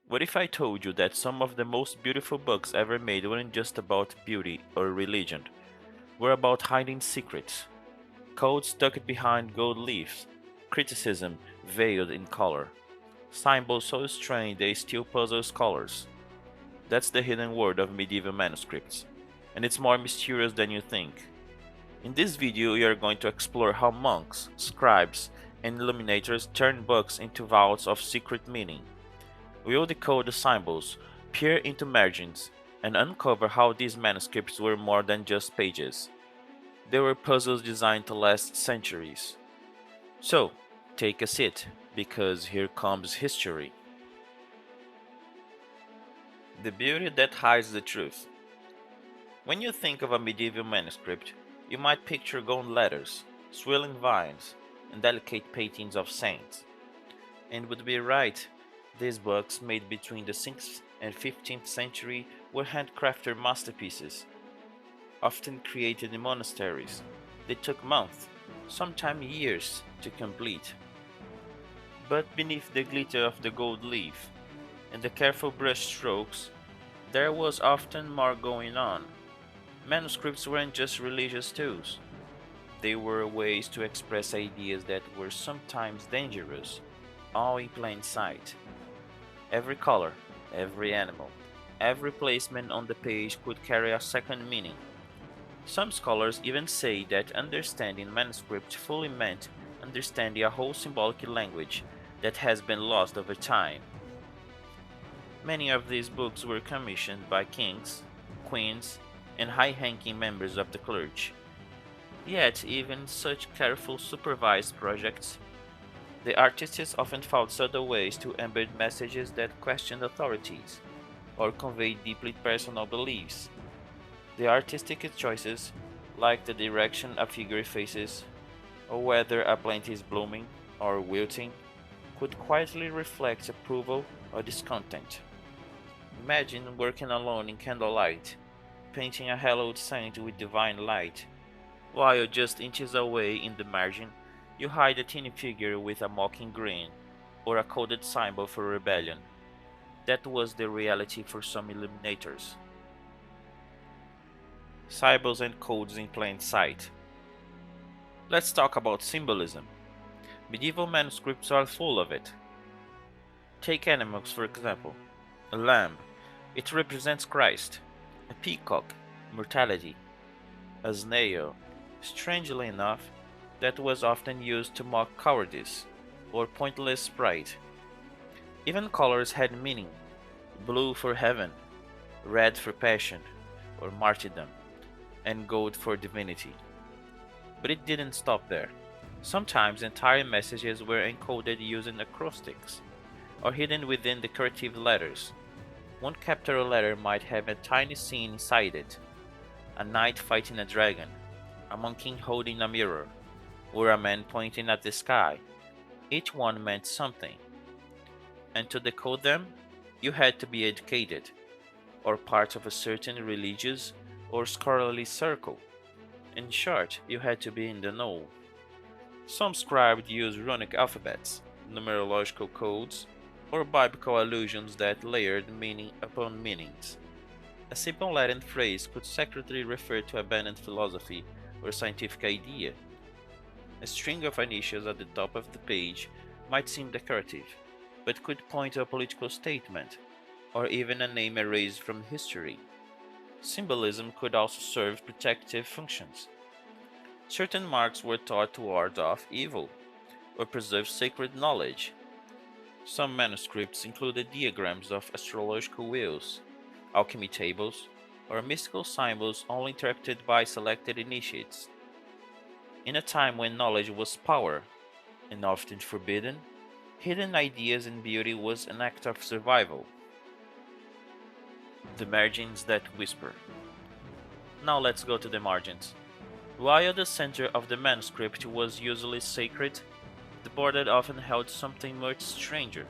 What if I told you that some of the most beautiful books ever made weren't just about beauty or religion, were about hiding secrets, codes tucked behind gold leaves, criticism veiled in color, symbols so strange they still puzzle scholars? That's the hidden world of medieval manuscripts, and it's more mysterious than you think. In this video, we are going to explore how monks, scribes, and illuminators turn books into vaults of secret meaning. We will decode the symbols, peer into margins, and uncover how these manuscripts were more than just pages. They were puzzles designed to last centuries. So, take a seat, because here comes history. The beauty that hides the truth. When you think of a medieval manuscript, you might picture golden letters, swirling vines, and delicate paintings of saints. And would be right, these books made between the 6th and 15th century were handcrafted masterpieces, often created in monasteries. They took months, sometimes years, to complete. But beneath the glitter of the gold leaf and the careful brush strokes, there was often more going on. Manuscripts weren't just religious tools, they were ways to express ideas that were sometimes dangerous, all in plain sight. Every color, every animal, every placement on the page could carry a second meaning. Some scholars even say that understanding manuscript fully meant understanding a whole symbolic language that has been lost over time. Many of these books were commissioned by kings, queens, and high-ranking members of the clergy. Yet, even in such careful supervised projects, the artists often found subtle ways to embed messages that questioned authorities or conveyed deeply personal beliefs. The artistic choices, like the direction a figure faces, or whether a plant is blooming or wilting, could quietly reflect approval or discontent. Imagine working alone in candlelight, painting a hallowed saint with divine light, while just inches away in the margin, you hide a tiny figure with a mocking grin, or a coded symbol for rebellion. That was the reality for some illuminators. Symbols and codes in plain sight. Let's talk about symbolism. Medieval manuscripts are full of it. Take animals for example. A lamb, it represents Christ. A peacock, mortality. A snail, strangely enough, that was often used to mock cowardice or pointless pride. Even colors had meaning: blue for heaven, red for passion or martyrdom, and gold for divinity. But it didn't stop there. Sometimes entire messages were encoded using acrostics, or hidden within decorative letters. One capital letter might have a tiny scene inside it: a knight fighting a dragon, a monkey holding a mirror, or a man pointing at the sky. Each one meant something, and to decode them, you had to be educated, or part of a certain religious or scholarly circle. In short, you had to be in the know. Some scribes used runic alphabets, numerological codes, or biblical allusions that layered meaning upon meanings. A simple Latin phrase could secretly refer to abandoned philosophy or scientific idea. A string of initials at the top of the page might seem decorative, but could point to a political statement, or even a name erased from history. Symbolism could also serve protective functions. Certain marks were thought to ward off evil, or preserve sacred knowledge. Some manuscripts included diagrams of astrological wheels, alchemy tables, or mystical symbols only interpreted by selected initiates. In a time when knowledge was power, and often forbidden, hidden ideas and beauty was an act of survival. The margins that whisper. Now let's go to the margins. While the center of the manuscript was usually sacred, the border often held something much stranger: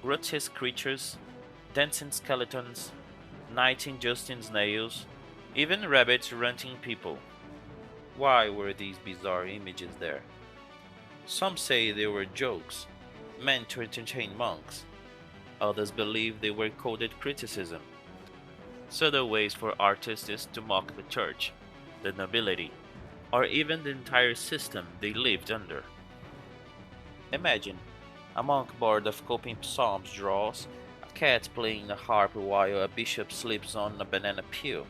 grotesque creatures, dancing skeletons, knights injusting snails, even rabbits ranting people. Why were these bizarre images there? Some say they were jokes, meant to entertain monks. Others believe they were coded criticism, subtle ways for artists to mock the church, the nobility, or even the entire system they lived under. Imagine a monk bored of copying psalms draws a cat playing a harp while a bishop sleeps on a banana peel.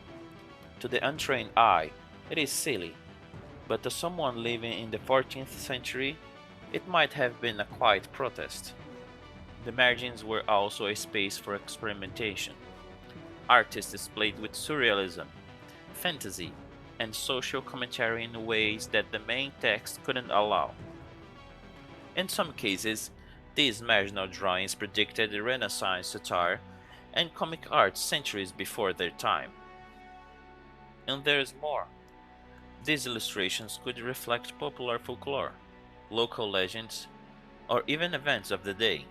To the untrained eye, it is silly, but to someone living in the 14th century, it might have been a quiet protest. The margins were also a space for experimentation. Artists played with surrealism, fantasy, and social commentary in ways that the main text couldn't allow. In some cases, these marginal drawings predicted the Renaissance satire and comic art centuries before their time. And there's more. These illustrations could reflect popular folklore, local legends, or even events of the day.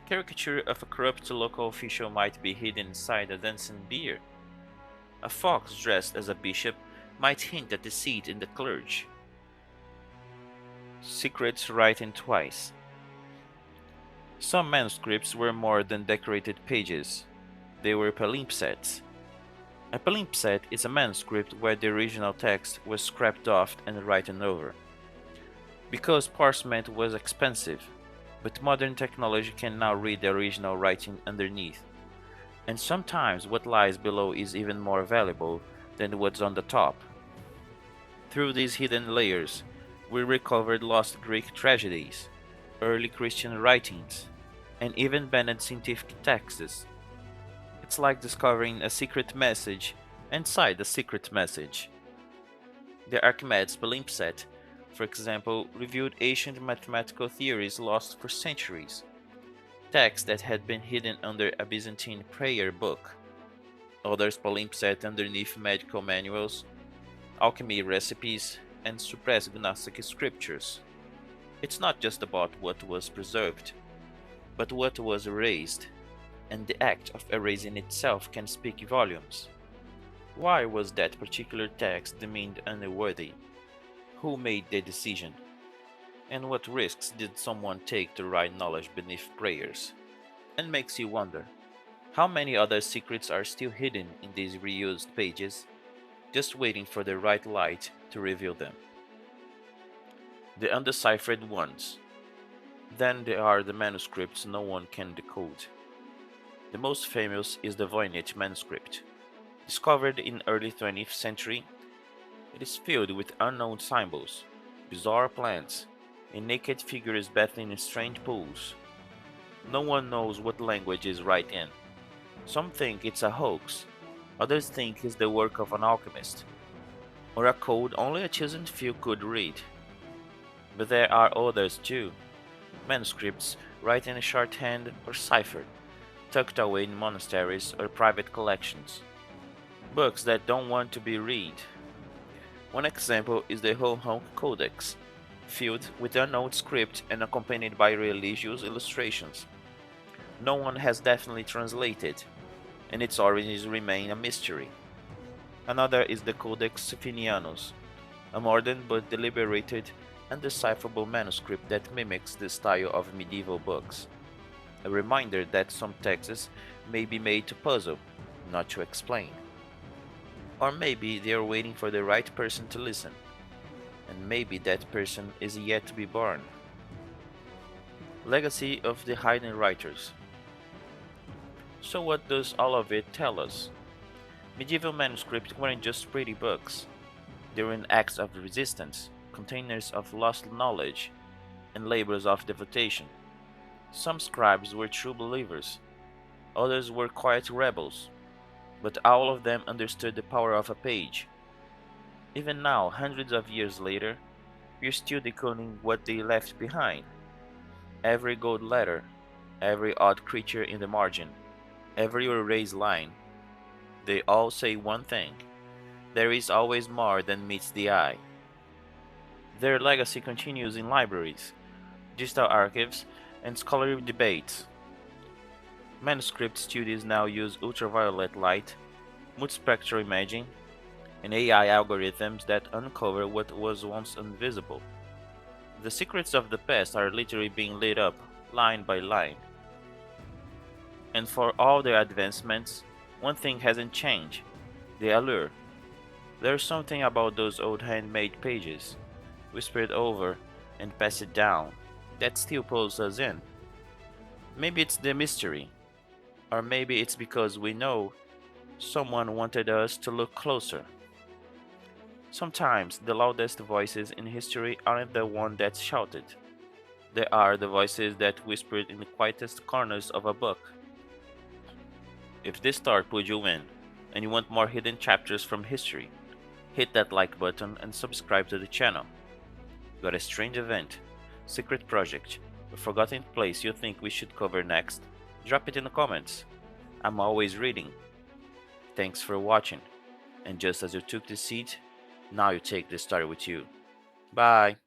Caricature of a corrupt local official might be hidden inside a dancing bear. A fox dressed as a bishop might hint at deceit in the clergy. Secrets written twice. Some manuscripts were more than decorated pages. They were palimpsets. A palimpsest is a manuscript where the original text was scrapped off and written over. Because parchment was expensive, but modern technology can now read the original writing underneath, and sometimes what lies below is even more valuable than what's on the top. Through these hidden layers, we recovered lost Greek tragedies, early Christian writings, and even banned scientific texts. It's like discovering a secret message inside a secret message. The Archimedes palimpsest, for example, revealed ancient mathematical theories lost for centuries, texts that had been hidden under a Byzantine prayer book. Others palimpsest underneath medical manuals, alchemy recipes, and suppressed Gnostic scriptures. It's not just about what was preserved, but what was erased, and the act of erasing itself can speak volumes. Why was that particular text deemed unworthy? Who made the decision? And what risks did someone take to write knowledge beneath prayers? And makes you wonder, how many other secrets are still hidden in these reused pages, just waiting for the right light to reveal them? The undeciphered ones. Then there are the manuscripts no one can decode. The most famous is the Voynich manuscript. Discovered in early 20th century, it is filled with unknown symbols, bizarre plants, and naked figures battling in strange pools. No one knows what language is right in. Some think it's a hoax, others think it's the work of an alchemist, or a code only a chosen few could read. But there are others too, manuscripts written in shorthand or ciphered, tucked away in monasteries or private collections. Books that don't want to be read. One example is the Ho Honk Codex, filled with unknown script and accompanied by religious illustrations. No one has definitely translated, and its origins remain a mystery. Another is the Codex Sufinianus, a modern but deliberated, undecipherable manuscript that mimics the style of medieval books. A reminder that some texts may be made to puzzle, not to explain. Or maybe they are waiting for the right person to listen, and maybe that person is yet to be born. Legacy of the Hidden Writers. So what does all of it tell us? Medieval manuscripts weren't just pretty books. They were acts of resistance, containers of lost knowledge, and labors of devotion. Some scribes were true believers, others were quiet rebels, but all of them understood the power of a page. Even now, hundreds of years later, we're still decoding what they left behind. Every gold letter, every odd creature in the margin, every erased line, they all say one thing: there is always more than meets the eye. Their legacy continues in libraries, digital archives, and scholarly debates. Manuscript studies now use ultraviolet light, multispectral imaging, and AI algorithms that uncover what was once invisible. The secrets of the past are literally being lit up, line by line. And for all their advancements, one thing hasn't changed: the allure. There's something about those old handmade pages, whispered over and passed down, that still pulls us in. Maybe it's the mystery, or maybe it's because we know someone wanted us to look closer. Sometimes the loudest voices in history aren't the one that's shouted. They are the voices that whispered in the quietest corners of a book. If this story pulled you in, and you want more hidden chapters from history, hit that like button and subscribe to the channel. Got a strange event, secret project, a forgotten place you think we should cover next? Drop it in the comments. I'm always reading. Thanks for watching, and just as you took the seat, now you take the story with you. Bye!